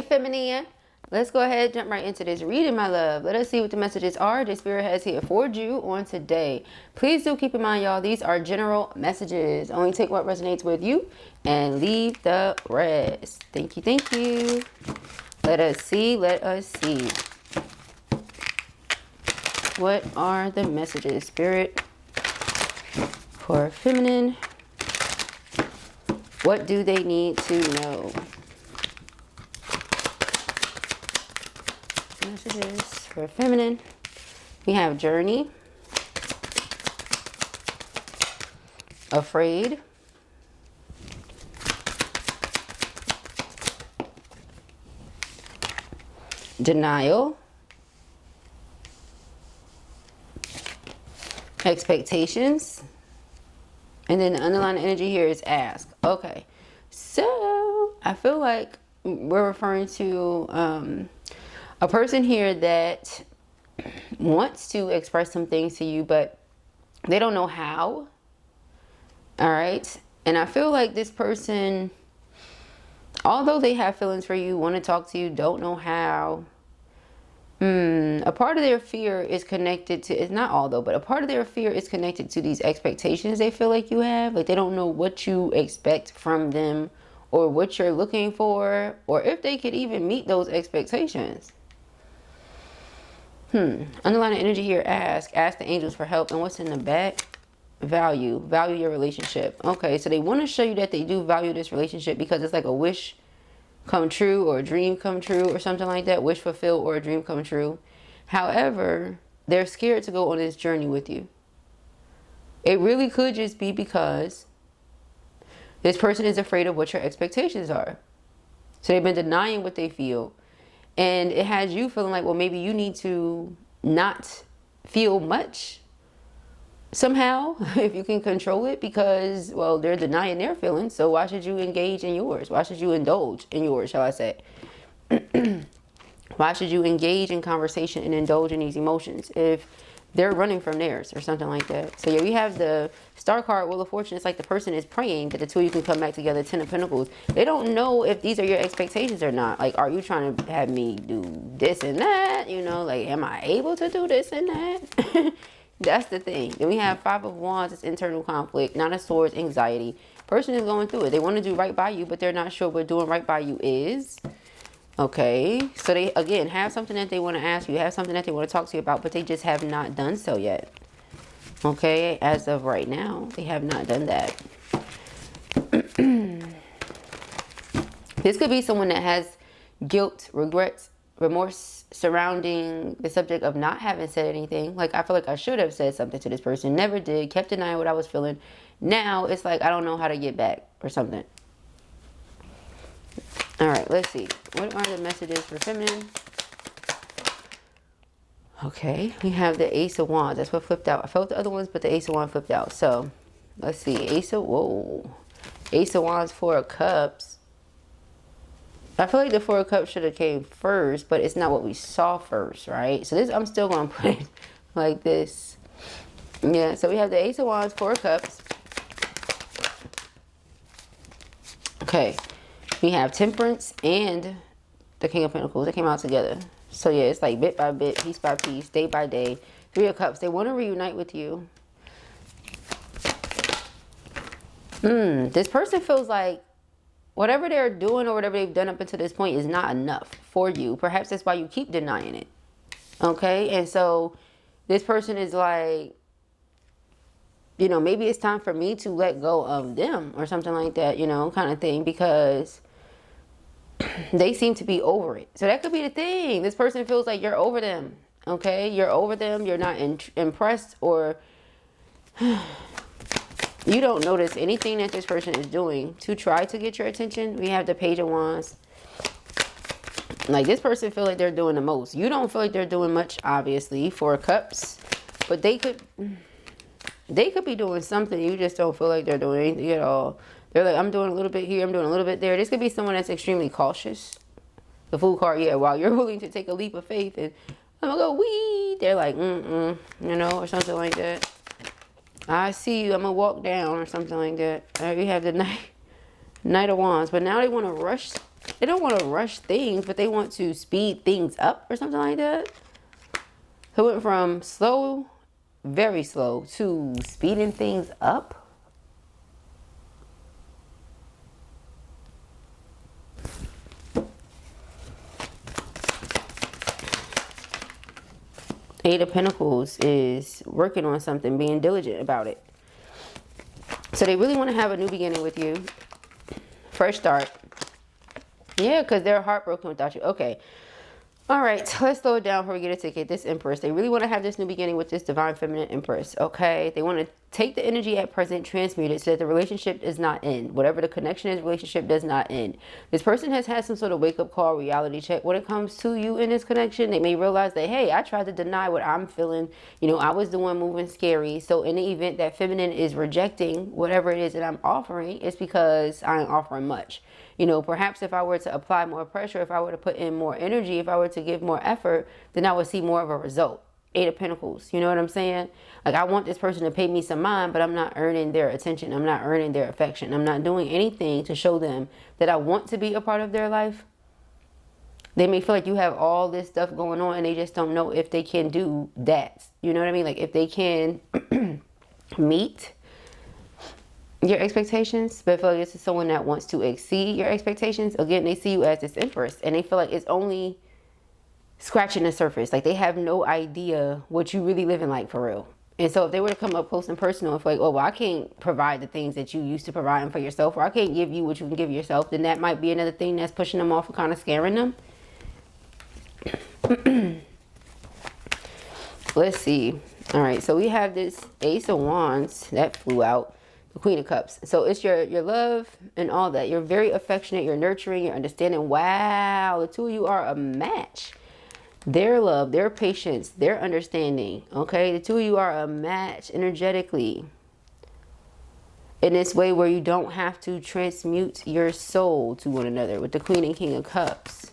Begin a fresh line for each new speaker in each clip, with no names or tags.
Hey, feminine. Let's go ahead, jump right into this reading, my love. Let us see what the messages are the Spirit has here for you on today. Please do keep in mind, y'all, these are general messages. Only take what resonates with you and leave the rest. Thank you, thank you. Let us see, let us see. What are the messages, Spirit, for feminine? What do they need to know? Messages for feminine. We have journey, afraid, denial, expectations, and then the underlying energy here is ask. Okay, so I feel like we're referring to a person here that wants to express some things to you, but they don't know how. All right. And I feel like this person, although they have feelings for you, want to talk to you, don't know how. A part of their fear is connected to, it's not all though, but a part of their fear is connected to these expectations they feel like you have. Like they don't know what you expect from them or what you're looking for, or if they could even meet those expectations. Underlying energy here, ask the angels for help. And what's in the back? Value your relationship. Okay, so they want to show you that they do value this relationship because it's like a wish come true or a dream come true or something like that. Wish fulfilled or a dream come true. However, they're scared to go on this journey with you. It really could just be because this person is afraid of what your expectations are. So they've been denying what they feel. And it has you feeling like, well, maybe you need to not feel much somehow if you can control it, because, well, they're denying their feelings. So why should you engage in yours? Why should you indulge in yours, shall I say? Why should you engage in conversation and indulge in these emotions if they're running from theirs or something like that? So yeah, we have the Star card, Wheel of Fortune. It's like the person is praying that the two of you can come back together. 10 of Pentacles. They don't know if these are your expectations or not. Like, are you trying to have me do this and that? You know, like, am I able to do this and that? That's the thing. Then we have Five of Wands. It's internal conflict. Nine of Swords, anxiety. Person is going through it. They want to do right by you, but they're not sure what doing right by you is. Okay, so they, again, have something that they want to ask you, have something that they want to talk to you about, but they just have not done so yet. Okay, as of right now, they have not done that. This could be someone that has guilt, regrets, remorse surrounding the subject of not having said anything. Like, I feel like I should have said something to this person, never did, kept denying what I was feeling. Now it's like I don't know how to get back or something. All right, let's see. What are the messages for feminine? Okay, we have the Ace of Wands. That's what flipped out. I felt the other ones, but the Ace of Wands flipped out. So, let's see. Ace of Wands, Four of Cups. I feel like the Four of Cups should have came first, but it's not what we saw first, right? So this, I'm still going to put it like this. Yeah, so we have the Ace of Wands, Four of Cups. Okay. We have Temperance and the King of Pentacles. They came out together. So yeah, it's like bit by bit, piece by piece, day by day. Three of Cups. They want to reunite with you. This person feels like whatever they're doing or whatever they've done up until this point is not enough for you. Perhaps that's why you keep denying it. Okay? And so this person is like, you know, maybe it's time for me to let go of them or something like that, you know, kind of thing, because they seem to be over it. So that could be the thing. This person feels like you're over them. Okay? You're over them. You're not impressed, or you don't notice anything that this person is doing to try to get your attention. We have the Page of Wands. Like, this person feel like they're doing the most. You don't feel like they're doing much, obviously. Four of Cups. But they could be doing something. You just don't feel like they're doing anything at all. They're like, I'm doing a little bit here, I'm doing a little bit there. This could be someone that's extremely cautious. The Fool card, yeah, while you're willing to take a leap of faith and I'm gonna go, wee, they're like, you know, or something like that. I see you, I'm gonna walk down or something like that. We have the Knight of Wands, but now they want to rush They don't want to rush things, but they want to speed things up or something like that. So it went from slow, very slow, to speeding things up. Eight of Pentacles is working on something, being diligent about it. So they really want to have a new beginning with you. Fresh start. Yeah, because they're heartbroken without you. Okay. All right, let's slow it down before we get a ticket. This Empress, they really want to have this new beginning with this Divine Feminine Empress, okay? They want to take the energy at present, transmute it so that the relationship does not end. Whatever the connection is, relationship does not end. This person has had some sort of wake-up call, reality check when it comes to you in this connection. They may realize that, hey, I tried to deny what I'm feeling. You know, I was the one moving scary. So in the event that feminine is rejecting whatever it is that I'm offering, it's because I ain't offering much. You know, perhaps if I were to apply more pressure, if I were to put in more energy, if I were to give more effort, then I would see more of a result. Eight of Pentacles, you know what I'm saying? Like, I want this person to pay me some mind, but I'm not earning their attention. I'm not earning their affection. I'm not doing anything to show them that I want to be a part of their life. They may feel like you have all this stuff going on and they just don't know if they can do that. You know what I mean? Like, if they can meet your expectations, but I feel like this is someone that wants to exceed your expectations. Again, they see you as this Empress and they feel like it's only scratching the surface. Like, they have no idea what you really living like for real. And so if they were to come up close and personal and feel like, oh, well, I can't provide the things that you used to provide for yourself, or I can't give you what you can give yourself, then that might be another thing that's pushing them off and kind of scaring them. Let's see. All right, so we have this Ace of Wands that flew out. The Queen of Cups. So it's your love and all that. You're very affectionate. You're nurturing. You're understanding. Wow. The two of you are a match. Their love, their patience, their understanding. Okay. The two of you are a match energetically. In this way where you don't have to transmute your soul to one another with the Queen and King of Cups.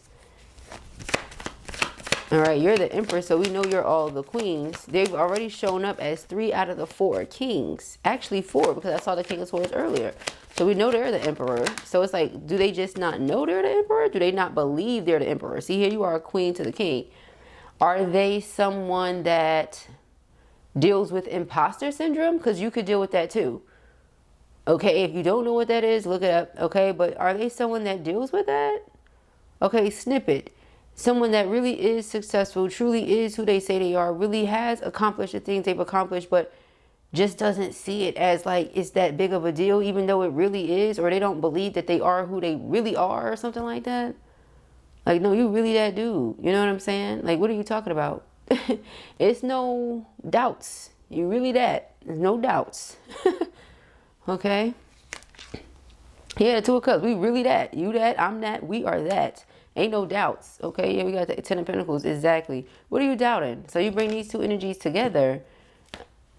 All right, you're the Empress, so we know you're all the queens. They've already shown up as 3 out of the 4 kings. Actually 4, because I saw the King of Swords earlier. So we know they're the Emperor. So it's like, do they just not know they're the Emperor? Do they not believe they're the Emperor? See, here you are a queen to the king. Are they someone that deals with imposter syndrome? Because you could deal with that too. Okay, if you don't know what that is, look it up. Okay, but are they someone that deals with that? Okay, snippet. Someone that really is successful, truly is who they say they are, really has accomplished the things they've accomplished, but just doesn't see it as like it's that big of a deal, even though it really is, or they don't believe that they are who they really are or something like that. Like, no, you really that dude. You know what I'm saying? Like, what are you talking about? It's no doubts. You really that. There's no doubts. Okay? Yeah, the Two of Cups. We really that. You that, I'm that, we are that. Ain't no doubts, okay? Yeah, we got the 10 of Pentacles, exactly. What are you doubting? So you bring these two energies together.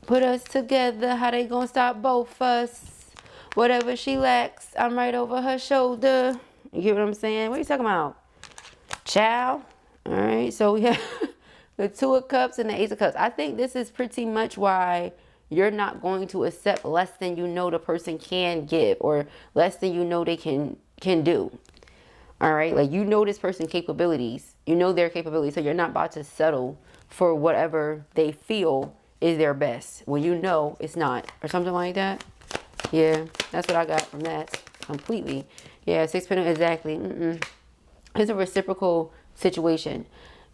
Put us together, how they gonna stop both us? Whatever she lacks, I'm right over her shoulder. You get what I'm saying? What are you talking about? Ciao. All right, so we have the Two of Cups and the Ace of Cups. I think this is pretty much why you're not going to accept less than you know the person can give, or less than you know they can do. All right, like, you know this person's capabilities. You know their capabilities, so you're not about to settle for whatever they feel is their best when you know it's not, or something like that. Yeah, that's what I got from that completely. Yeah, 6 of Pentacles, exactly. It's a reciprocal situation.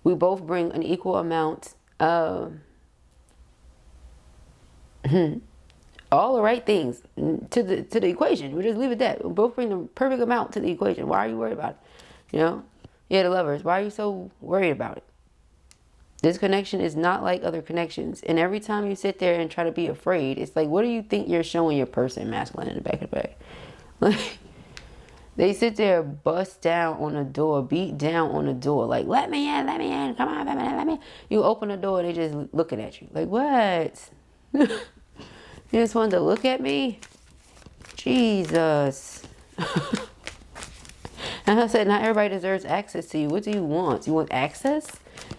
We both bring an equal amount of all the right things to the equation. We just leave it at that. We both bring the perfect amount to the equation. Why are you worried about it? You know? Yeah, the Lovers. Why are you so worried about it? This connection is not like other connections. And every time you sit there and try to be afraid, it's like, what do you think you're showing your person, masculine, in the back of the bag? Like, they sit there, bust down on the door, beat down on the door. Like, let me in, come on, let me in. You open the door and they just looking at you. Like, what? You just wanted to look at me? Jesus. And I said, not everybody deserves access to you. What do you want? You want access?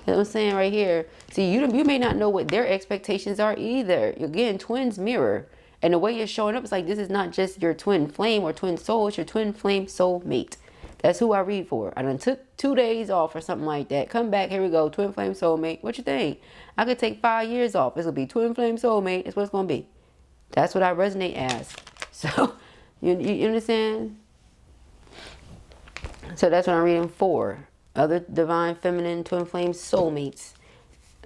You know what I'm saying right here? See, you may not know what their expectations are either. Again, twins mirror. And the way you're showing up is like, this is not just your twin flame or twin soul. It's your twin flame soul mate That's who I read for. I done took 2 days off or something like that. Come back, here we go. Twin flame soulmate. What you think? I could take 5 years off. It's gonna be twin flame soulmate. That's what it's gonna be. That's what I resonate as. So, you understand? So that's what I'm reading for. Other divine feminine twin flame soulmates.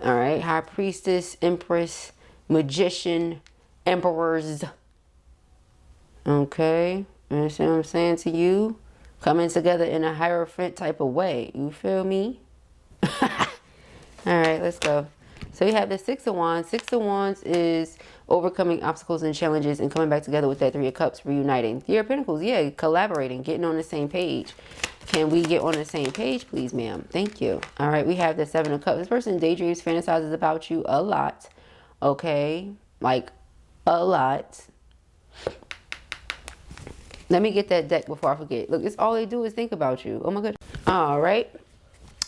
All right. High priestess, empress, magician, emperors. Okay. You understand what I'm saying to you? Coming together in a hierophant type of way. You feel me? All right, let's go. So you have the Six of Wands. Six of Wands is overcoming obstacles and challenges and coming back together with that Three of Cups, reuniting. Three of Pentacles, yeah, collaborating, getting on the same page. Can we get on the same page, please, ma'am? Thank you. All right, we have the Seven of Cups. This person daydreams, fantasizes about you a lot. Okay, like a lot. Let me get that deck before I forget. Look, it's all they do is think about you. Oh my goodness. All right.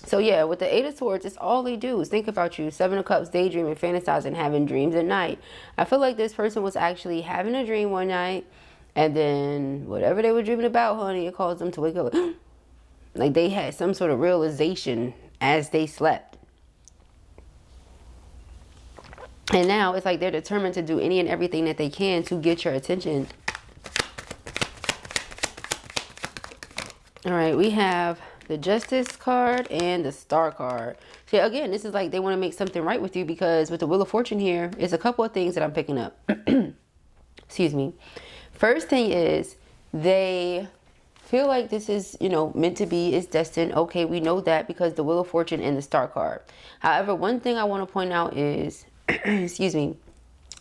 So yeah, with the Eight of Swords, it's all they do is think about you. Seven of Cups, daydreaming, fantasizing, having dreams at night. I feel like this person was actually having a dream one night, and then whatever they were dreaming about, honey, it caused them to wake up. Like they had some sort of realization as they slept. And now it's like they're determined to do any and everything that they can to get your attention. All right, we have the Justice card and the Star card. So again, this is like they want to make something right with you, because with the Wheel of Fortune here, it's a couple of things that I'm picking up. Excuse me. First thing is they feel like this is, you know, meant to be, is destined. Okay, we know that because the Wheel of Fortune and the Star card. However, one thing I want to point out is, excuse me,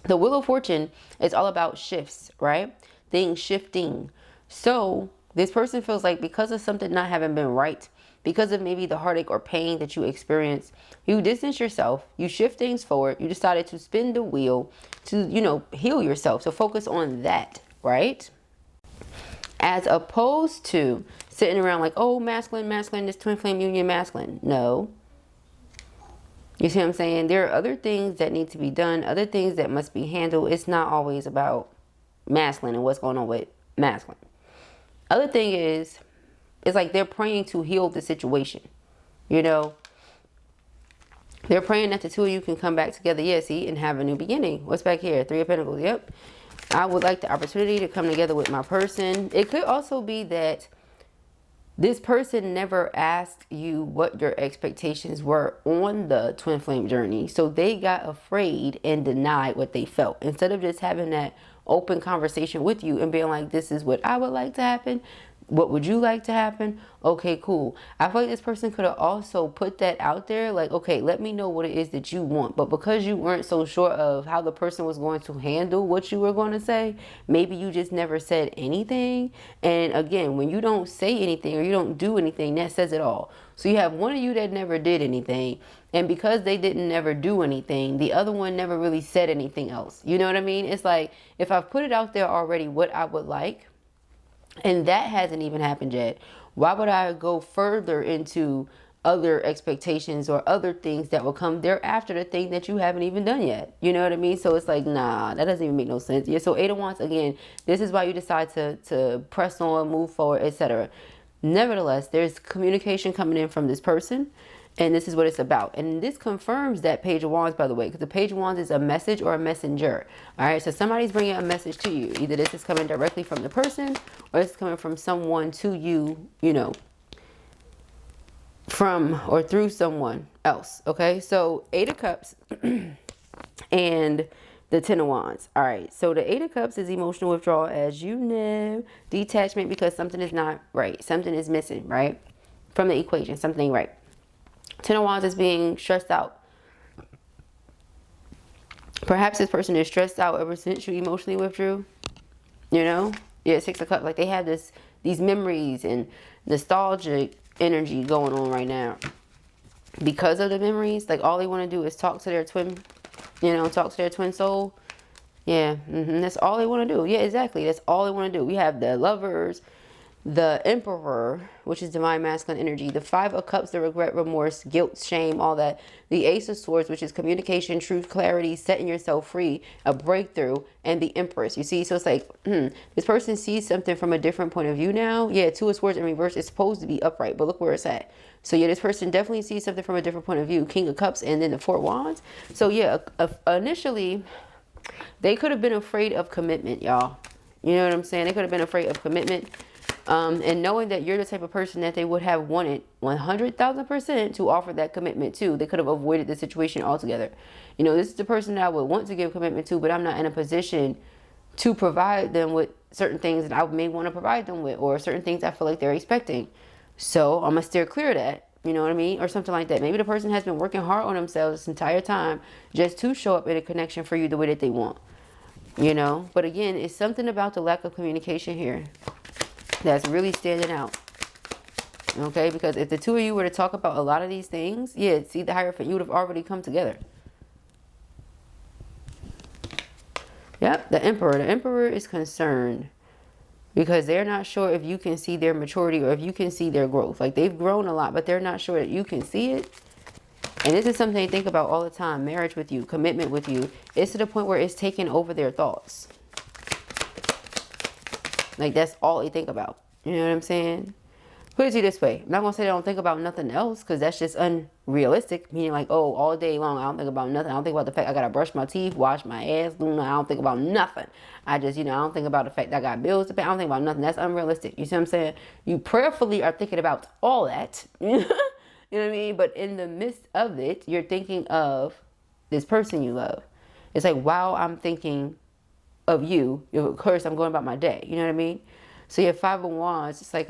the Wheel of Fortune is all about shifts, right? Things shifting. So this person feels like because of something not having been right, because of maybe the heartache or pain that you experience, you distance yourself, you shift things forward, you decided to spin the wheel to, you know, heal yourself. So focus on that, right? As opposed to sitting around like, oh, masculine, this twin flame union, masculine. No. You see what I'm saying? There are other things that need to be done, other things that must be handled. It's not always about masculine and what's going on with masculine. Other thing is, it's like they're praying to heal the situation. You know, they're praying that the two of you can come back together, yeah, see, and have a new beginning. What's back here? Three of Pentacles, yep. I would like the opportunity to come together with my person. It could also be that this person never asked you what your expectations were on the twin flame journey. So they got afraid and denied what they felt. Instead of just having that open conversation with you and being like, this is what I would like to happen. What would you like to happen? Okay, cool. I feel like this person could have also put that out there. Like, okay, let me know what it is that you want. But because you weren't so sure of how the person was going to handle what you were going to say, maybe you just never said anything. And again, when you don't say anything or you don't do anything, that says it all. So you have one of you that never did anything. And because they didn't never do anything, the other one never really said anything else. You know what I mean? It's like, if I've put it out there already what I would like, and that hasn't even happened yet, why would I go further into other expectations or other things that will come thereafter, the thing that you haven't even done yet? You know what I mean? So it's like, nah, that doesn't even make no sense. Yeah, so Eight of Wands, again, this is why you decide to press on, move forward, etc. Nevertheless, there's communication coming in from this person, and this is what it's about. And this confirms that Page of Wands, by the way, because the Page of Wands is a message or a messenger. All right, so somebody's bringing a message to you. Either this is coming directly from the person, or it's coming from someone to you, you know, from or through someone else. Okay, so Eight of Cups and the Ten of Wands. All right, so the Eight of Cups is emotional withdrawal, as you know, detachment because something is not right, something is missing, right, from the equation, something ain't right. Ten of Wands is being stressed out. Perhaps this person is stressed out ever since you emotionally withdrew. You know? Yeah, Six of Cups. Like they have these memories and nostalgic energy going on right now. Because of the memories, like all they want to do is talk to their twin, you know, talk to their twin soul. Yeah, that's all they want to do. Yeah, exactly. That's all they want to do. We have the Lovers, the Emperor, which is divine masculine energy, the Five of Cups, the regret, remorse, guilt, shame, all that, the Ace of Swords, which is communication, truth, clarity, setting yourself free, a breakthrough, and the Empress. You see, so it's like, this person sees something from a different point of view now. Yeah, Two of Swords in reverse is supposed to be upright, but look where it's at. So yeah, this person definitely sees something from a different point of view. King of Cups and then the Four of Wands. So yeah, initially, they could have been afraid of commitment, y'all. You know what I'm saying? They could have been afraid of commitment. And knowing that you're the type of person that they would have wanted 100,000% to offer that commitment to, they could have avoided the situation altogether. You know, this is the person that I would want to give commitment to, but I'm not in a position to provide them with certain things that I may want to provide them with, or certain things I feel like they're expecting. So I'm going to steer clear of that. You know what I mean? Or something like that. Maybe the person has been working hard on themselves this entire time just to show up in a connection for you the way that they want. You know? But again, it's something about the lack of communication here that's really standing out. Okay? Because if the two of you were to talk about a lot of these things, yeah, see the Hierophant, you would have already come together. Yep, the Emperor. The Emperor is concerned because they're not sure if you can see their maturity or if you can see their growth. Like, they've grown a lot, but they're not sure that you can see it. And this is something they think about all the time. Marriage with you, commitment with you. It's to the point where it's taking over their thoughts. Like, that's all they think about. You know what I'm saying? Put it to you this way. I'm not going to say they don't think about nothing else, because that's just unrealistic. Meaning like, oh, all day long, I don't think about nothing. I don't think about the fact I got to brush my teeth, wash my ass. I don't think about nothing. I just, I don't think about the fact that I got bills to pay. I don't think about nothing. That's unrealistic. You see what I'm saying? You prayerfully are thinking about all that. You know what I mean? But in the midst of it, you're thinking of this person you love. It's like, while I'm thinking of you, of course, I'm going about my day. You know what I mean? So you have Five of Wands. It's like,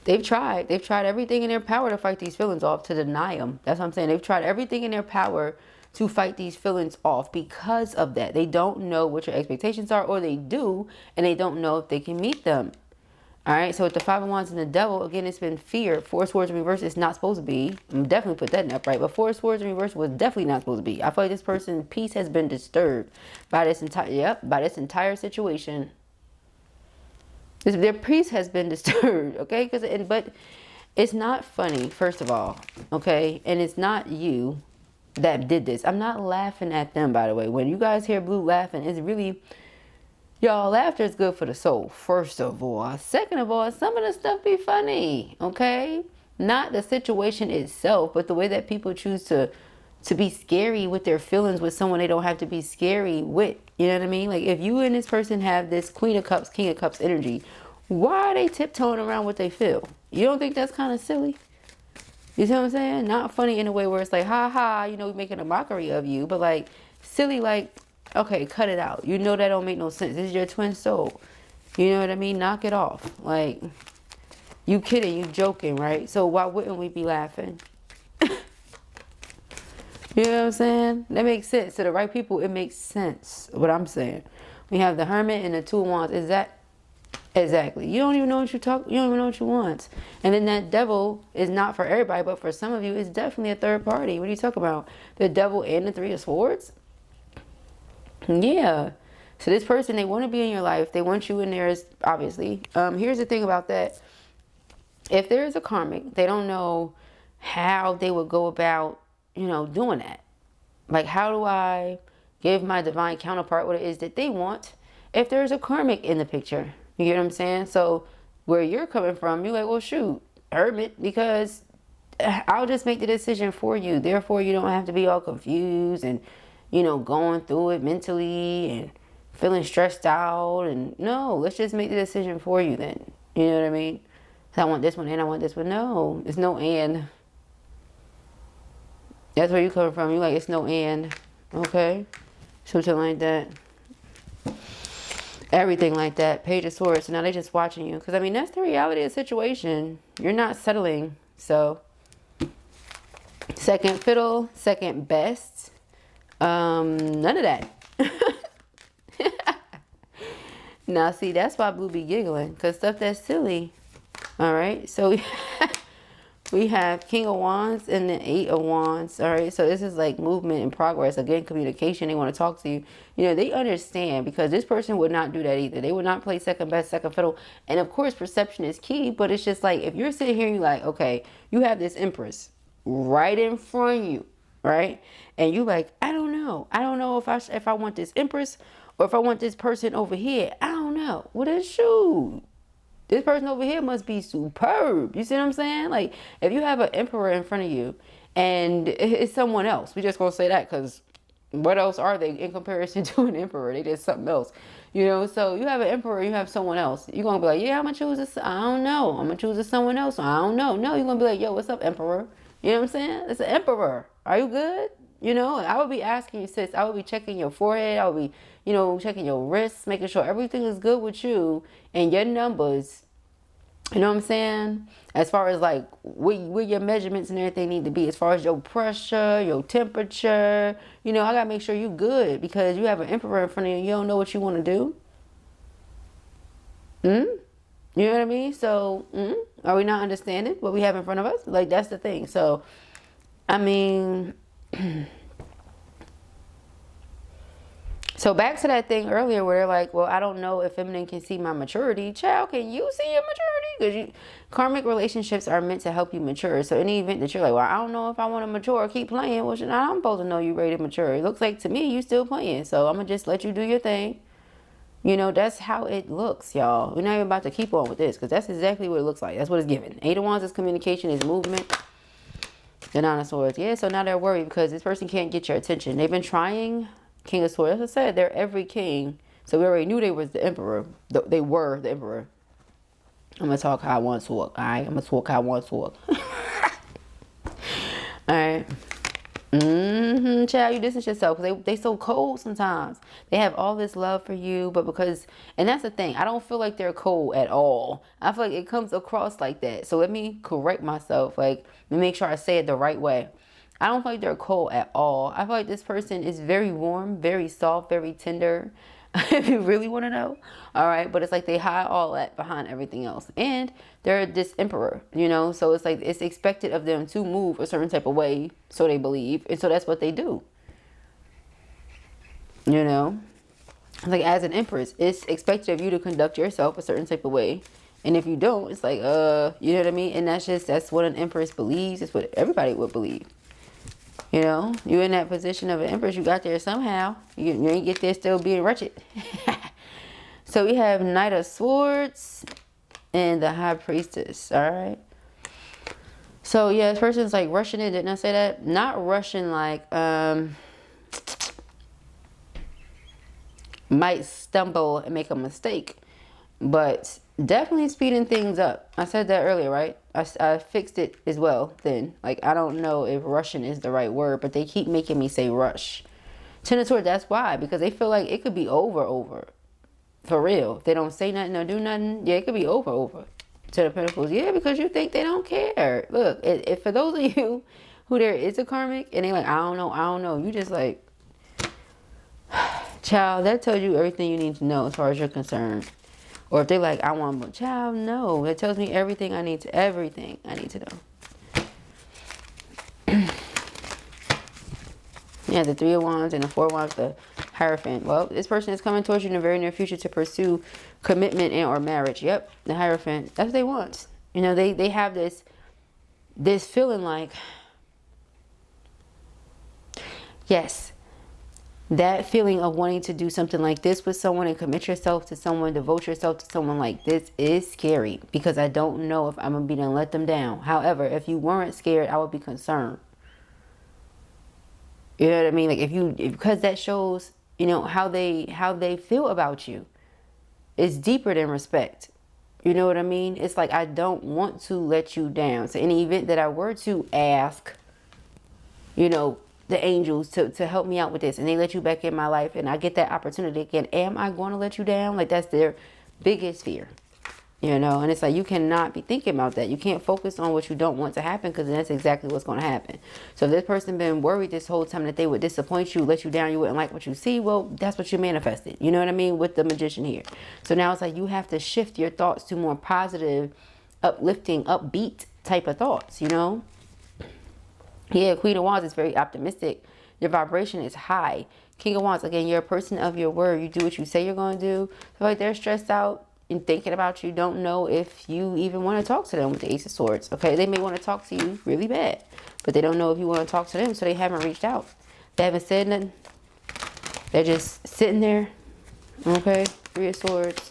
they've tried everything in their power to fight these feelings off, to deny them. That's what I'm saying. They've tried everything in their power to fight these feelings off because of that. They don't know what your expectations are, or they do, and they don't know if they can meet them. All right, so with the Five of Wands and the Devil, again, it's been fear. Four of Swords in reverse is not supposed to be. I'm definitely put that in upright, but Four of Swords in reverse was definitely not supposed to be. I feel like this person's peace has been disturbed by this entire situation. Their peace has been disturbed, okay? But it's not funny, first of all, okay? And it's not you that did this. I'm not laughing at them, by the way. When you guys hear Blue laughing, it's really... Y'all, laughter is good for the soul, first of all. Second of all, some of the stuff be funny, okay? Not the situation itself, but the way that people choose to be scary with their feelings with someone they don't have to be scary with. You know what I mean? Like, if you and this person have this Queen of Cups, King of Cups energy, why are they tiptoeing around what they feel? You don't think that's kind of silly? You see what I'm saying? Not funny in a way where it's like, ha ha, making a mockery of you, but like silly, like, okay, cut it out. You know that don't make no sense. This is your twin soul. You know what I mean? Knock it off. Like, you kidding, you joking, right? So why wouldn't we be laughing? You know what I'm saying? That makes sense. To the right people, it makes sense. What I'm saying. We have the Hermit and the Two of Wands. Is that exactly? You don't even know what you don't even know what you want. And then that Devil is not for everybody, but for some of you, it's definitely a third party. What are you talking about? The Devil and the Three of Swords? Yeah. So this person, they want to be in your life. They want you in theirs, obviously. Here's the thing about that. If there is a karmic, they don't know how they would go about, doing that. Like, how do I give my divine counterpart what it is that they want if there's a karmic in the picture? You get what I'm saying? So where you're coming from, you're like, well, shoot, Hermit, because I'll just make the decision for you. Therefore, you don't have to be all confused and, going through it mentally and feeling stressed out. And no, let's just make the decision for you then. You know what I mean? So I want this one and I want this one. No, it's no and. That's where you coming from. You're like, it's no and. Okay? Something like that. Everything like that. Page of Swords. So now they're just watching you. Because, that's the reality of the situation. You're not settling. So, second fiddle. Second best. None of that. Now, see, that's why Blue be giggling. Because stuff that's silly. Alright? So, We have King of Wands and the Eight of Wands. All right, so this is like movement and progress. Again, communication. They want to talk to you. You know, they understand, because this person would not do that either. They would not play second best, second fiddle. And of course, perception is key. But it's just like, if you're sitting here and you're like, okay, you have this Empress right in front of you, right? And you like, I don't know. I don't know if I want this Empress or if I want this person over here. I don't know. Well, then shoot. This person over here must be superb. You see what I'm saying? Like, if you have an emperor in front of you and it's someone else, we just gonna say that because what else are they in comparison to an emperor? They did something else, you know? So you have an emperor, you have someone else. You're gonna be like, yeah, I'm gonna choose this. I don't know. I'm gonna choose someone else. I don't know. No, you're gonna be like, yo, what's up, emperor? You know what I'm saying? It's an emperor. Are you good? You know, I would be asking you, sis. I would be checking your forehead. I would be, you know, checking your wrists, making sure everything is good with you and your numbers. You know what I'm saying? As far as like where your measurements and everything need to be, as far as your pressure, your temperature, you know, I gotta make sure you good, because you have an emperor in front of you. You don't know what you want to do. You know what I mean? So, are we not understanding what we have in front of us? Like, that's the thing. So, I mean, so back to that thing earlier where they're like, well, I don't know if feminine can see my maturity. Child, can you see your maturity? Because karmic relationships are meant to help you mature. So any event that you're like, well, I don't know if I want to mature or keep playing, well, I'm supposed to know you ready to mature. It looks like to me you still playing. So I'm going to just let you do your thing. You know, that's how it looks, y'all. We're not even about to keep on with this, because that's exactly what it looks like. That's what it's given. Eight of Wands is communication, is movement. The Nine of Swords. Yeah, so now they're worried because this person can't get your attention. They've been trying. King of Swords. As I said, they're every king. So we already knew they was the emperor. They were the emperor. I'm going to talk how I want to talk. All right? I'm going to talk how I want to talk. All right. Child, you distance yourself because they so cold sometimes. They have all this love for you, but because, and that's the thing, I don't feel like they're cold at all. I feel like it comes across like that. So let me correct myself. Like, let me make sure I say it the right way. I don't feel like they're cold at all. I feel like this person is very warm, very soft, very tender. If you really want to know. All right. But it's like they hide all that behind everything else. And they're this emperor, you know. So it's like it's expected of them to move a certain type of way. So they believe. And so that's what they do. You know. Like as an empress, it's expected of you to conduct yourself a certain type of way. And if you don't, it's like, you know what I mean? And that's what an empress believes. It's what everybody would believe. You know, you're in that position of an empress. You got there somehow. You ain't get there still being wretched. So we have Knight of Swords and the High Priestess. All right. So yeah, this person's like rushing it. Didn't I say that? Not rushing like might stumble and make a mistake, but definitely speeding things up. I said that earlier, right? I fixed it as well then. Like, I don't know if rushing is the right word, but they keep making me say rush. Ten of Swords, that's why. Because they feel like it could be over. For real. If they don't say nothing or do nothing, yeah, it could be over. Ten of Pentacles, yeah, because you think they don't care. Look, if for those of you who there is a karmic, and they like, I don't know. You just like, child, that tells you everything you need to know as far as you're concerned. Or if they like, I want a child, no. That tells me everything I need to know. Yeah, the Three of Wands and the Four of Wands, the Hierophant. Well, this person is coming towards you in the very near future to pursue commitment and or marriage. Yep, the Hierophant. That's what they want. You know, they have this feeling like, yes, that feeling of wanting to do something like this with someone and commit yourself to someone, devote yourself to someone like this is scary, because I don't know if I'm going to be done let them down. However, if you weren't scared, I would be concerned. You know what I mean? Like because that shows, you know, how they feel about you. It's deeper than respect. You know what I mean? It's like, I don't want to let you down. So any event that I were to ask, you know, the angels to help me out with this, and they let you back in my life, and I get that opportunity again, am I going to let you down? Like, that's their biggest fear, you know. And it's like, you cannot be thinking about that. You can't focus on what you don't want to happen, because that's exactly what's going to happen. So if this person been worried this whole time that they would disappoint you, let you down, you wouldn't like what you see, well, that's what you manifested. You know what I mean? With the Magician here. So now it's like you have to shift your thoughts to more positive, uplifting, upbeat type of thoughts, you know? Yeah, Queen of Wands is very optimistic. Your vibration is high. King of Wands, again, you're a person of your word. You do what you say you're going to do. So like they're stressed out and thinking about you. Don't know if you even want to talk to them with the Ace of Swords. Okay, they may want to talk to you really bad, but they don't know if you want to talk to them, so they haven't reached out. They haven't said nothing. They're just sitting there. Okay, Three of Swords.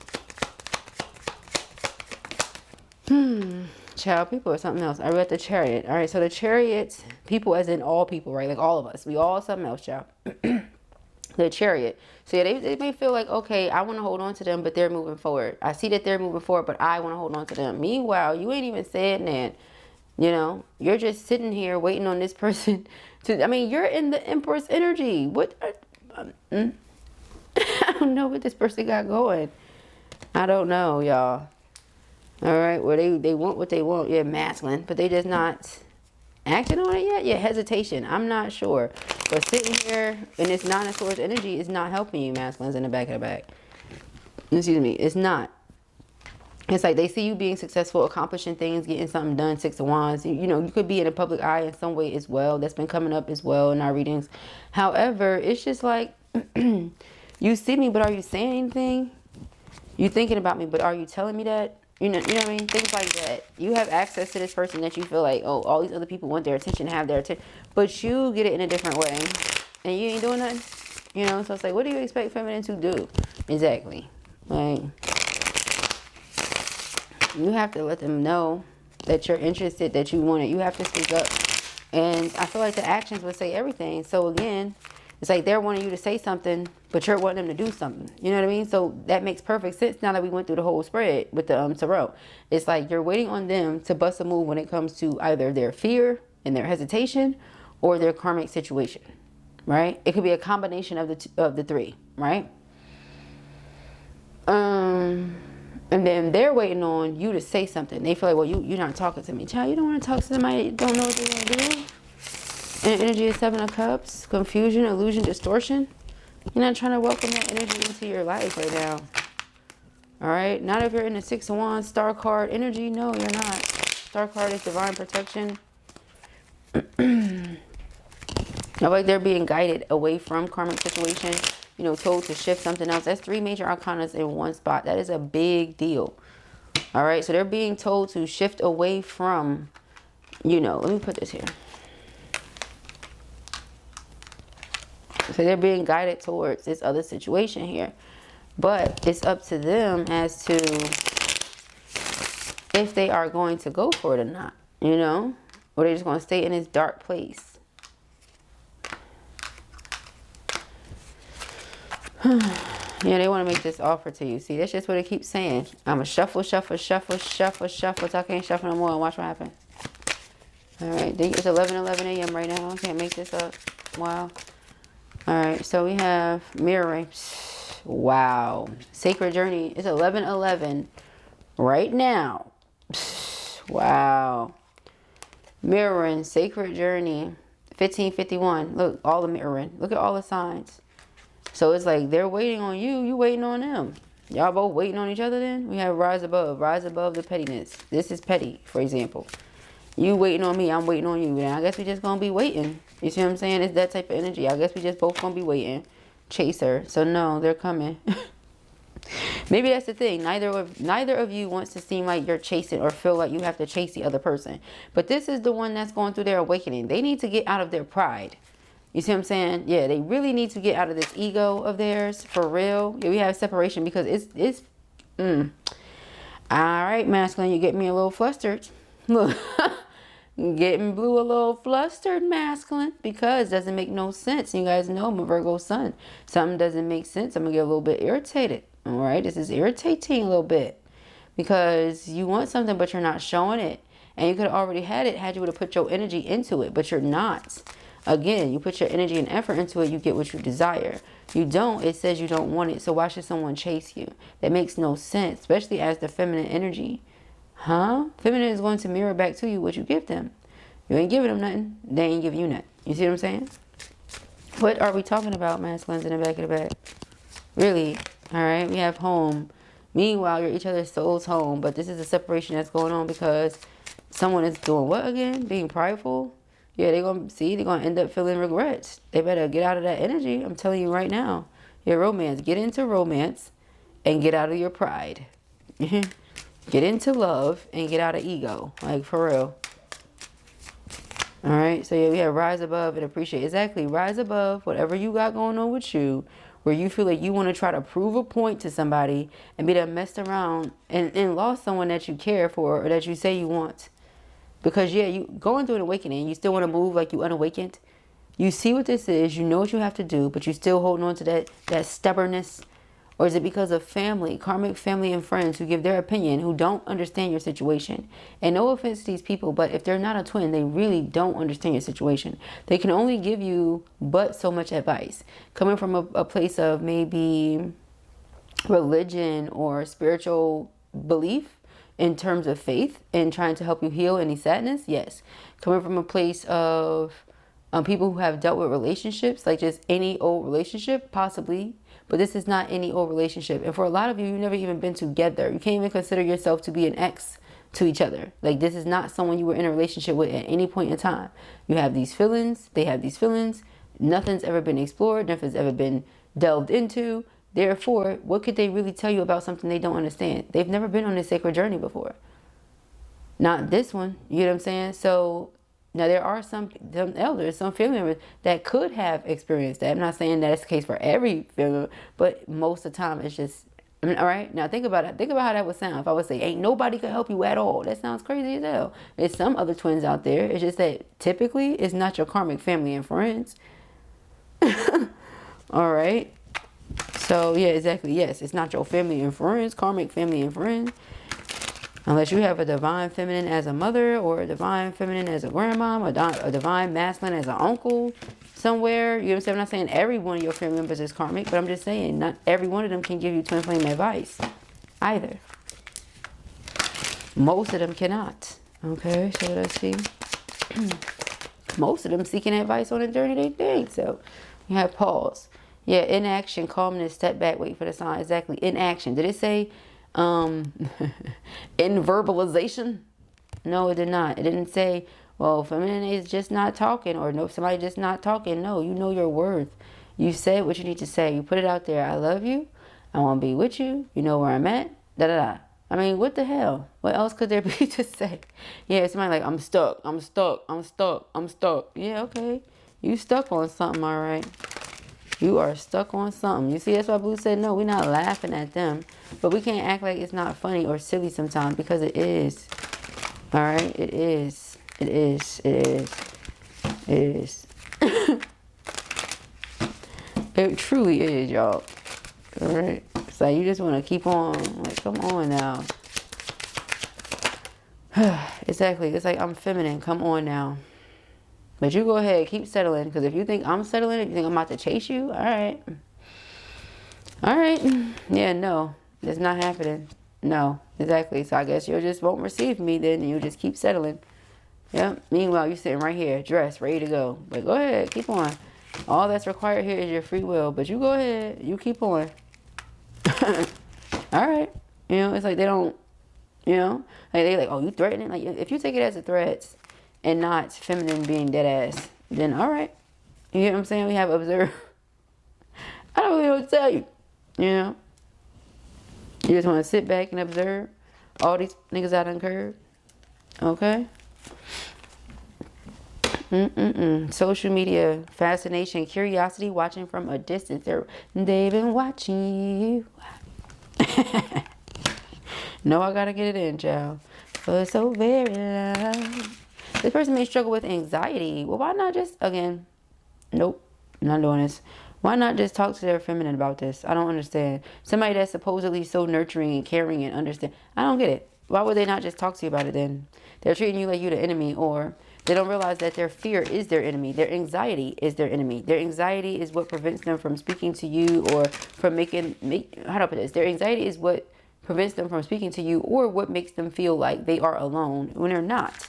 Child, people or something else. I read the Chariot. All right, so the Chariot, people as in all people, right? Like all of us. We all something else, child. The Chariot. So yeah, they may feel like, okay, I want to hold on to them, but they're moving forward. I see that they're moving forward, but I want to hold on to them. Meanwhile, you ain't even said that. You know, you're just sitting here waiting on this person to, I mean, you're in the Empress energy. What? I don't know what this person got going. I don't know, y'all. All right, well, they want what they want. Yeah, masculine, but they just not acting on it yet. Yeah, hesitation. I'm not sure. But sitting here in this Nine of Swords energy is not helping you, masculines, in the back of the back. Excuse me, it's not. It's like they see you being successful, accomplishing things, getting something done. Six of Wands. You know, you could be in a public eye in some way as well. That's been coming up as well in our readings. However, it's just like, you see me, but are you saying anything? You thinking about me, but are you telling me that? You know what I mean? Things like that. You have access to this person that you feel like, oh, all these other people want their attention, have their attention. But you get it in a different way. And you ain't doing nothing. You know, so it's like, what do you expect feminine to do? Exactly. Like, you have to let them know that you're interested, that you want it. You have to speak up. And I feel like the actions would say everything. So again, it's like they're wanting you to say something, but you're wanting them to do something. You know what I mean? So that makes perfect sense now that we went through the whole spread with the tarot. It's like you're waiting on them to bust a move when it comes to either their fear and their hesitation or their karmic situation, right? It could be a combination of the three, right? And then they're waiting on you to say something. They feel like, well, you're not talking to me. Child, you don't want to talk to somebody that don't know what they're going to do. And energy is Seven of Cups, confusion, illusion, distortion. You're not trying to welcome that energy into your life right now. All right? Not if you're in the Six of Wands, Star card energy. No, you're not. Star card is divine protection. I feel like they're being guided away from karmic situation. You know, told to shift something else. That's three major arcanas in one spot. That is a big deal. All right? So they're being told to shift away from, you know, let me put this here. So they're being guided towards this other situation here. But it's up to them as to if they are going to go for it or not, you know? Or they're just going to stay in this dark place. Yeah, they want to make this offer to you. See, that's just what it keeps saying. I'm going to shuffle, shuffle, shuffle, shuffle, shuffle. Till I can't shuffle no more and watch what happens. All right, it's 11:11 a.m. right now. I can't make this up. Wow. All right, so we have mirroring. Wow. Sacred journey. It's 11:11 right now. Wow. Mirroring, sacred journey. 15:51. Look, all the mirroring. Look at all the signs. So it's like they're waiting on you. You waiting on them. Y'all both waiting on each other then? We have rise above. Rise above the pettiness. This is petty, for example. You waiting on me. I'm waiting on you. And I guess we just going to be waiting. You see what I'm saying? It's that type of energy. I guess we just both gonna be waiting. Chaser. So no, they're coming. Maybe that's the thing. Neither of you wants to seem like you're chasing or feel like you have to chase the other person. But this is the one that's going through their awakening. They need to get out of their pride. You see what I'm saying? Yeah, they really need to get out of this ego of theirs. For real. Yeah, we have separation because it's all right, masculine, you get me a little flustered. Look. Getting blue a little flustered, masculine, because it doesn't make no sense. You guys know I'm a Virgo sun. Something doesn't make sense. I'm going to get a little bit irritated. All right. This is irritating a little bit because you want something, but you're not showing it. And you could have already had it had you would have put your energy into it, but you're not. Again, you put your energy and effort into it, you get what you desire. You don't, it says you don't want it. So why should someone chase you? That makes no sense, especially as the feminine energy. Huh? Feminine is going to mirror back to you what you give them. You ain't giving them nothing. They ain't giving you nothing. You see what I'm saying? What are we talking about, masculines in the back of the back? Really? All right. We have home. Meanwhile, you're each other's soul's home. But this is a separation that's going on because someone is doing what again? Being prideful? Yeah, they're going to end up feeling regrets. They better get out of that energy. I'm telling you right now. Your romance. Get into romance and get out of your pride. Get into love and get out of ego. Like, for real. All right. So, yeah, we have rise above and appreciate. Exactly. Rise above whatever you got going on with you, where you feel like you want to try to prove a point to somebody and be done messed around and lost someone that you care for or that you say you want. Because, yeah, you going through an awakening, you still want to move like you unawakened. You see what this is, you know what you have to do, but you still holding on to that stubbornness. Or is it because of family, karmic family and friends who give their opinion, who don't understand your situation? And no offense to these people, but if they're not a twin, they really don't understand your situation. They can only give you but so much advice. Coming from a place of maybe religion or spiritual belief in terms of faith and trying to help you heal any sadness, yes. Coming from a place of people who have dealt with relationships, like just any old relationship, possibly. But this is not any old relationship. And for a lot of you, you've never even been together. You can't even consider yourself to be an ex to each other. Like, this is not someone you were in a relationship with at any point in time. You have these feelings. They have these feelings. Nothing's ever been explored. Nothing's ever been delved into. Therefore, what could they really tell you about something they don't understand? They've never been on this sacred journey before. Not this one. You know what I'm saying? So now there are some elders, some family members that could have experienced that. I'm not saying that's the case for every family member, but most of the time it's just, I mean, all right? Now think about it. Think about how that would sound if I would say, ain't nobody could help you at all. That sounds crazy as hell. There's some other twins out there. It's just that typically it's not your karmic family and friends. All right? So, yeah, exactly. Yes, it's not your family and friends, karmic family and friends. Unless you have a divine feminine as a mother or a divine feminine as a grandmom, or a divine masculine as an uncle somewhere. You know what I'm saying? I'm not saying every one of your family members is karmic, but I'm just saying not every one of them can give you twin flame advice either. Most of them cannot. Okay, so let's see. Most of them seeking advice on a journey they think. So you have pause. Yeah, inaction, calmness, step back, wait for the sign. Exactly. Inaction. Did it say in verbalization? No, it did not. It didn't say, well, feminine is just not talking, or no, somebody just not talking. No, you know your worth. You said what you need to say. You put it out there. I love you. I want to be with you. You know where I'm at. Da da da. I mean, what the hell? What else could there be to say? Yeah, somebody like, I'm stuck. I'm stuck. I'm stuck. I'm stuck. Yeah, okay. You stuck on something, all right. You are stuck on something. You see, that's why Blue said, no, we're not laughing at them. But we can't act like it's not funny or silly sometimes, because it is. All right? It is. It is. It is. It is. It truly is, y'all. All right? It's like you just want to keep on. Like, come on now. Exactly. It's like, I'm feminine. Come on now. But you go ahead, keep settling. Because if you think I'm settling, if you think I'm about to chase you, all right. All right. Yeah, no. It's not happening. No, exactly. So I guess you just won't receive me then, and you just keep settling. Yep. Meanwhile, you're sitting right here, dressed, ready to go. But go ahead, keep on. All that's required here is your free will. But you go ahead, you keep on. All right. You know, it's like they don't, you know, like they like, oh, you threatening? Like, if you take it as a threat and not feminine being dead ass, then all right. You know what I'm saying? We have observed. I don't really know what to tell you. You know? You just want to sit back and observe all these niggas out on curve. Okay? Social media, fascination, curiosity, watching from a distance. They've been watching you. No, I gotta get it in, child. For so very long. This person may struggle with anxiety. Well, why not just, again, nope, I'm not doing this. Why not just talk to their feminine about this? I don't understand. Somebody that's supposedly so nurturing and caring and understand. I don't get it. Why would they not just talk to you about it then? They're treating you like you're the enemy, or they don't realize that their fear is their enemy. Their anxiety is their enemy. Their anxiety is what prevents them from speaking to you, or from how do I put this? Their anxiety is what prevents them from speaking to you, or what makes them feel like they are alone when they're not.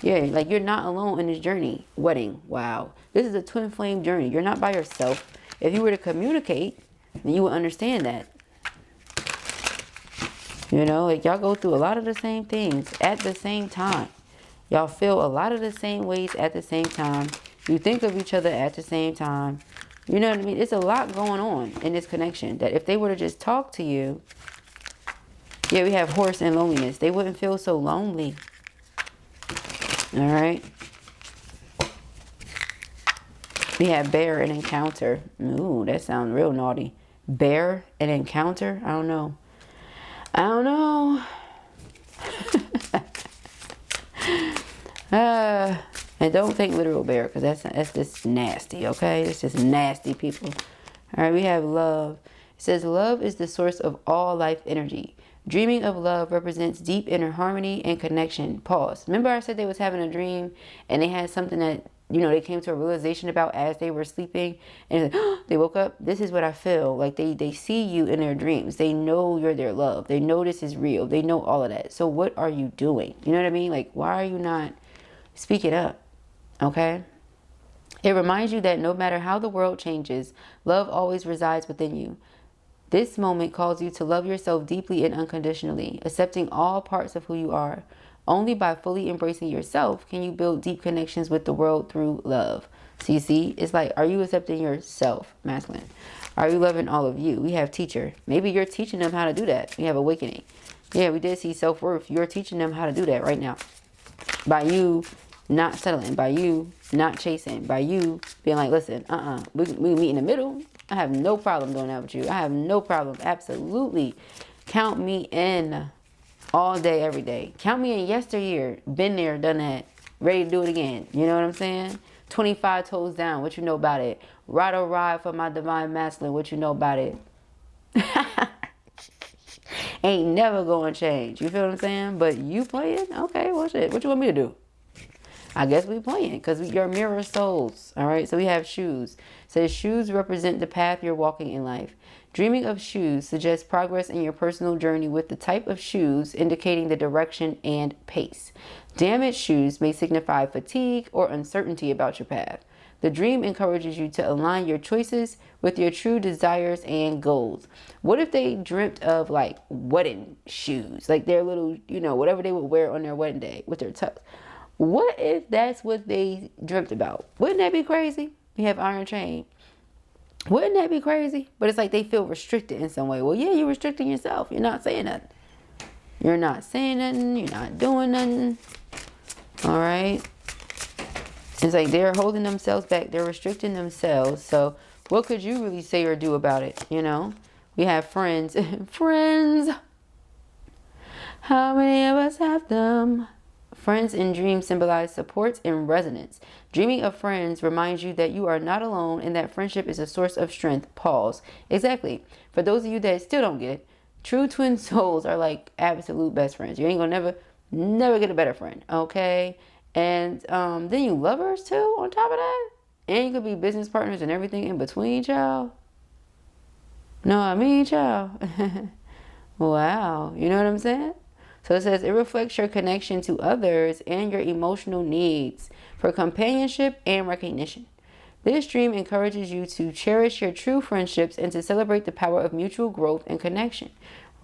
Yeah, like you're not alone in this journey. Wedding, wow. This is a twin flame journey. You're not by yourself. If you were to communicate, then you would understand that. You know, like y'all go through a lot of the same things at the same time. Y'all feel a lot of the same ways at the same time. You think of each other at the same time. You know what I mean? It's a lot going on in this connection that if they were to just talk to you, yeah, we have horse and loneliness. They wouldn't feel so lonely. All right. We have bear and encounter. Ooh, that sounds real naughty. Bear and encounter? I don't know. I don't know. And don't think literal bear, because that's just nasty, okay? It's just nasty, people. All right, we have love. It says, love is the source of all life energy. Dreaming of love represents deep inner harmony and connection. Pause. Remember I said they was having a dream and they had something that, you know, they came to a realization about as they were sleeping, and they woke up. This is what I feel. Like they see you in their dreams. They know you're their love. They know this is real. They know all of that. So what are you doing? You know what I mean? Like, why are you not speaking up? Okay. It reminds you that no matter how the world changes, love always resides within you. This moment calls you to love yourself deeply and unconditionally, accepting all parts of who you are. Only by fully embracing yourself can you build deep connections with the world through love. So you see, it's like, are you accepting yourself, masculine? Are you loving all of you? We have teacher. Maybe you're teaching them how to do that. We have awakening. Yeah, we did see self-worth. You're teaching them how to do that right now. By you not settling, by you not chasing, by you being like, listen, we meet in the middle. I have no problem doing that with you. I have no problem. Absolutely. Count me in all day, every day. Count me in yesteryear. Been there, done that. Ready to do it again. You know what I'm saying? 25 toes down. What you know about it? Ride or ride for my divine masculine. What you know about it? Ain't never going to change. You feel what I'm saying? But you playing? Okay, well, shit. What you want me to do? I guess we playing because you're mirror souls. All right. So we have shoes. It says shoes represent the path you're walking in life. Dreaming of shoes suggests progress in your personal journey with the type of shoes indicating the direction and pace. Damaged shoes may signify fatigue or uncertainty about your path. The dream encourages you to align your choices with your true desires and goals. What if they dreamt of like wedding shoes, like their little, you know, whatever they would wear on their wedding day with their tux? What if that's what they dreamt about? Wouldn't that be crazy? We have iron chain. Wouldn't that be crazy? But it's like they feel restricted in some way. Well, yeah, you're restricting yourself. You're not saying nothing. You're not saying nothing. You're not doing nothing. All right. It's like they're holding themselves back. They're restricting themselves. So what could you really say or do about it? You know, we have friends. Friends. How many of us have them? Friends in dreams symbolize support and resonance. Dreaming of friends reminds you that you are not alone and that friendship is a source of strength. Pause. Exactly. For those of you that still don't get it, true twin souls are like absolute best friends. You ain't gonna never get a better friend. Okay? And then you lovers too on top of that. And you could be business partners and everything in between, child. No, I mean, child. Wow. You know what I'm saying? So it says it reflects your connection to others and your emotional needs for companionship and recognition. This dream encourages you to cherish your true friendships and to celebrate the power of mutual growth and connection.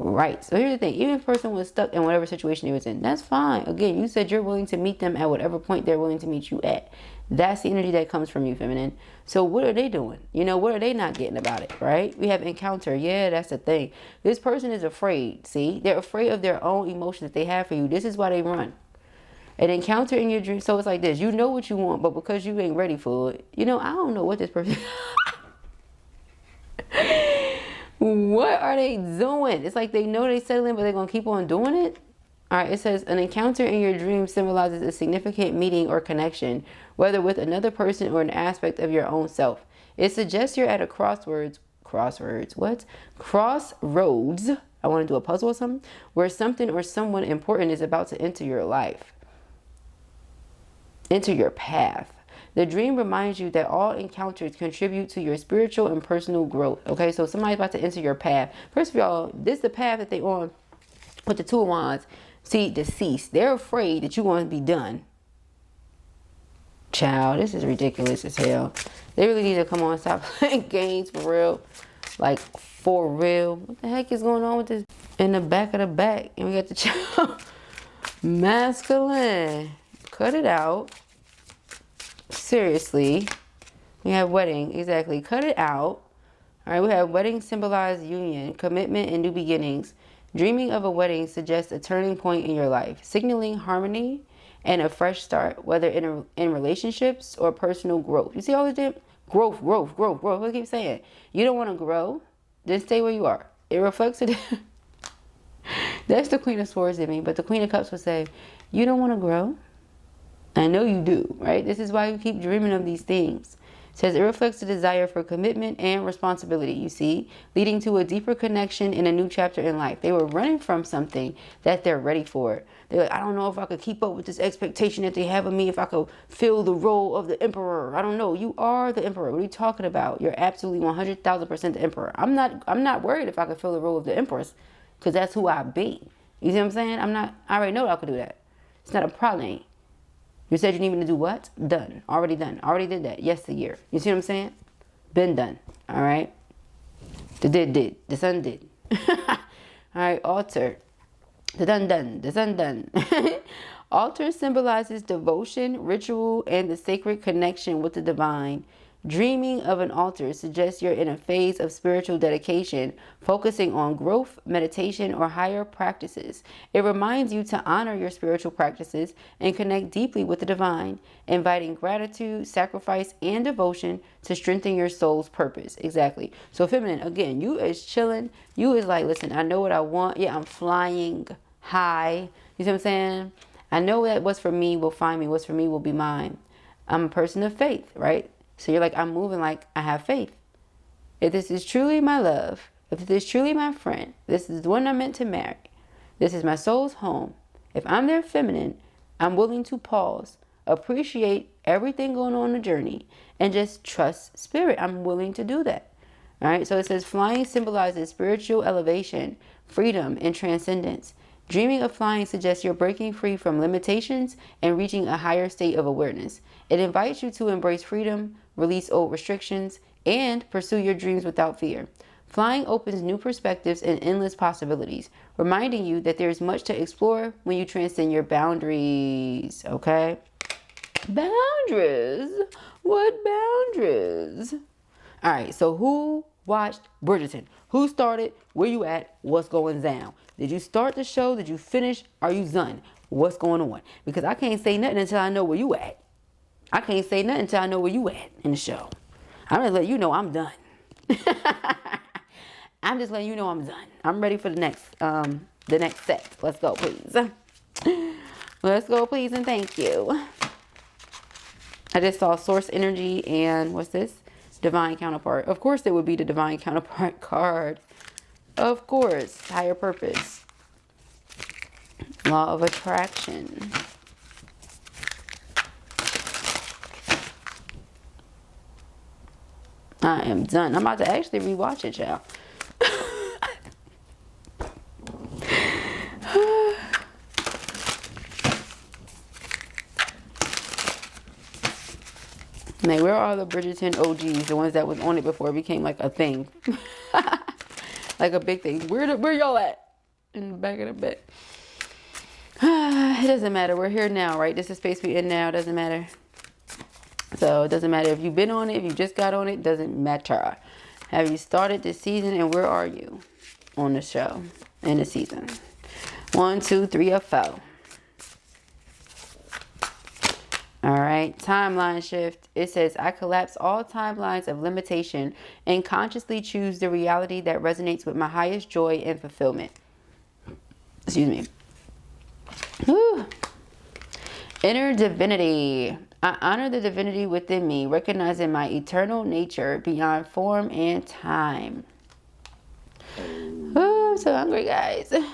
Right. So here's the thing. Even if a person was stuck in whatever situation he was in, that's fine. Again, you said you're willing to meet them at whatever point they're willing to meet you at. That's the energy that comes from you, feminine. So what are they doing? You know, what are they not getting about it, right? We have encounter. Yeah, that's the thing. This person is afraid. See, they're afraid of their own emotions that they have for you. This is why they run. An encounter in your dream. So it's like this. You know what you want, but because you ain't ready for it, you know, I don't know what this person... What are they doing? It's like they know they settling, but they're going to keep on doing it. All right, it says an encounter in your dream symbolizes a significant meeting or connection, whether with another person or an aspect of your own self. It suggests you're at a crossroads. Crossroads. I want to do a puzzle or something, where something or someone important is about to enter your life, enter your path. The dream reminds you that all encounters contribute to your spiritual and personal growth. Okay, so somebody's about to enter your path. First of all, this is the path that they on with the Two of Wands. See, deceased. They're afraid that you want to be done. Child, this is ridiculous as hell. They really need to come on and stop playing games for real. Like, for real. What the heck is going on with this? In the back of the back. And we got the child. Masculine. cut it out. Seriously. We have wedding. Exactly. Cut it out. All right. We have wedding symbolize union, commitment, and new beginnings. Dreaming of a wedding suggests a turning point in your life, signaling harmony and a fresh start, whether in relationships or personal growth. You see all this growth. What I keep saying. You don't want to grow, then stay where you are. It reflects it. That's the Queen of Swords in me, but the Queen of Cups would say, you don't want to grow? I know you do, right? This is why you keep dreaming of these things. It says it reflects the desire for commitment and responsibility, you see, leading to a deeper connection in a new chapter in life. They were running from something that they're ready for. They're like, I don't know if I could keep up with this expectation that they have of me, if I could fill the role of the emperor. I don't know. You are the emperor. What are you talking about? You're absolutely 100,000% the emperor. I'm not worried if I could fill the role of the empress, because that's who I be. You see what I'm saying? I already know I could do that. It's not a problem. You said you need me to do what? Done. Already done. Already did that. Yesteryear. You see what I'm saying? Been done. All right? The did. The sun did. All right, altar. The done. The sun done. Altar symbolizes devotion, ritual, and the sacred connection with the divine. Dreaming of an altar suggests you're in a phase of spiritual dedication, focusing on growth, meditation, or higher practices. It reminds you to honor your spiritual practices and connect deeply with the divine, inviting gratitude, sacrifice, and devotion to strengthen your soul's purpose. Exactly. So feminine, again, you is chilling. You is like, listen, I know what I want. Yeah, I'm flying high. You see what I'm saying? I know that what's for me will find me. What's for me will be mine. I'm a person of faith, right? So you're like, I'm moving like I have faith. If this is truly my love, if this is truly my friend, this is the one I'm meant to marry, this is my soul's home. If I'm their feminine, I'm willing to pause, appreciate everything going on in the journey, and just trust spirit. I'm willing to do that. All right. So it says flying symbolizes spiritual elevation, freedom, and transcendence. Dreaming of flying suggests you're breaking free from limitations and reaching a higher state of awareness. It invites you to embrace freedom, release old restrictions, and pursue your dreams without fear. Flying opens new perspectives and endless possibilities, reminding you that there's much to explore when you transcend your boundaries. Okay? Boundaries? What boundaries? All right, so who watched Bridgerton? Who started? Where you at? What's going down? Did you start the show? Did you finish? Are you done? What's going on? Because I can't say nothing until I know where you at. I can't say nothing until I know where you at in the show. I'm just letting you know I'm done. I'm just letting you know I'm done. I'm ready for the next set. Let's go, please. Let's go, please, and thank you. I just saw source energy and what's this? Divine counterpart. Of course it would be the divine counterpart card. Of course. Higher purpose. Law of attraction. I am done. I'm about to actually rewatch it, y'all. Man, where are the Bridgerton OGs? The ones that was on it before it became like a thing. Like a big thing. Where y'all at? In the back of the bed. It doesn't matter. We're here now, right? This is the space we're in now. It doesn't matter. So it doesn't matter if you've been on it, if you just got on it, doesn't matter. Have you started this season, and where are you on the show in the season? 1, 2, 3, or 4. All right, timeline shift. It says, I collapse all timelines of limitation and consciously choose the reality that resonates with my highest joy and fulfillment. Excuse me. Whew. Inner divinity. I honor the divinity within me, recognizing my eternal nature beyond form and time. Oh, I'm so hungry, guys. Okay,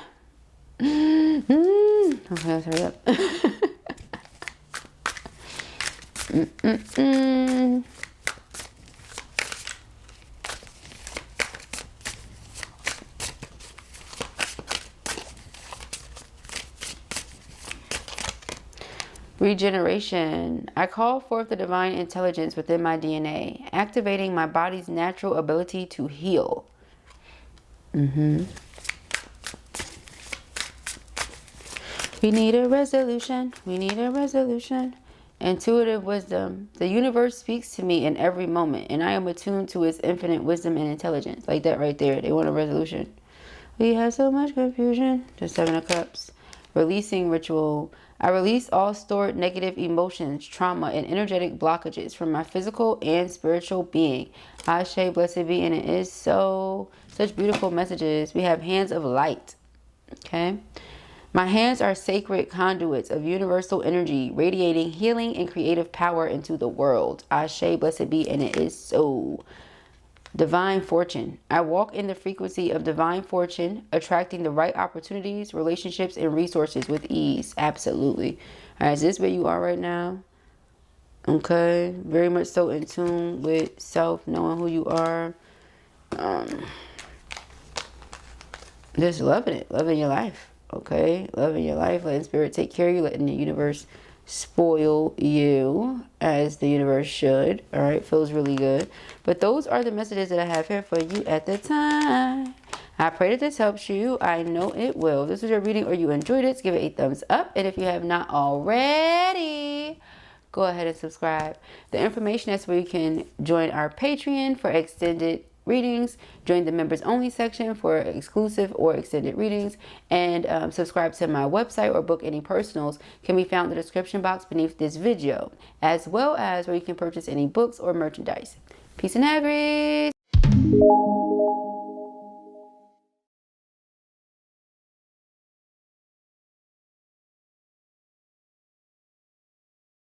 let's hurry up. Regeneration. I call forth the divine intelligence within my DNA, activating my body's natural ability to heal. We We need a resolution. We need a resolution. Intuitive wisdom. The universe speaks to me in every moment, and I am attuned to its infinite wisdom and intelligence. Like that right there. They want a resolution. We have so much confusion. The Seven of Cups. Releasing ritual. I release all stored negative emotions, trauma, and energetic blockages from my physical and spiritual being. Ashe, blessed be, and it is so. Such beautiful messages. We have hands of light. Okay. My hands are sacred conduits of universal energy, radiating healing and creative power into the world. Ashe, blessed be, and it is so. Divine fortune. I walk in the frequency of divine fortune, attracting the right opportunities, relationships, and resources with ease. Absolutely. All right, is this where you are right now? Okay. Very much so in tune with self, knowing who you are. Just loving it. Loving your life. Okay. Loving your life. Letting spirit take care of you. Letting the universe spoil you as the universe should. All right, feels really good. But those are the messages that I have here for you at the time. I pray that this helps you. I know it will. If this was your reading or you enjoyed it, give it a thumbs up. And if you have not already, go ahead and subscribe. The information is where you can join our Patreon for extended readings, join the members only section for exclusive or extended readings, and subscribe to my website or book any personals can be found in the description box beneath this video, as well as where you can purchase any books or merchandise. Peace and AQUARIUS.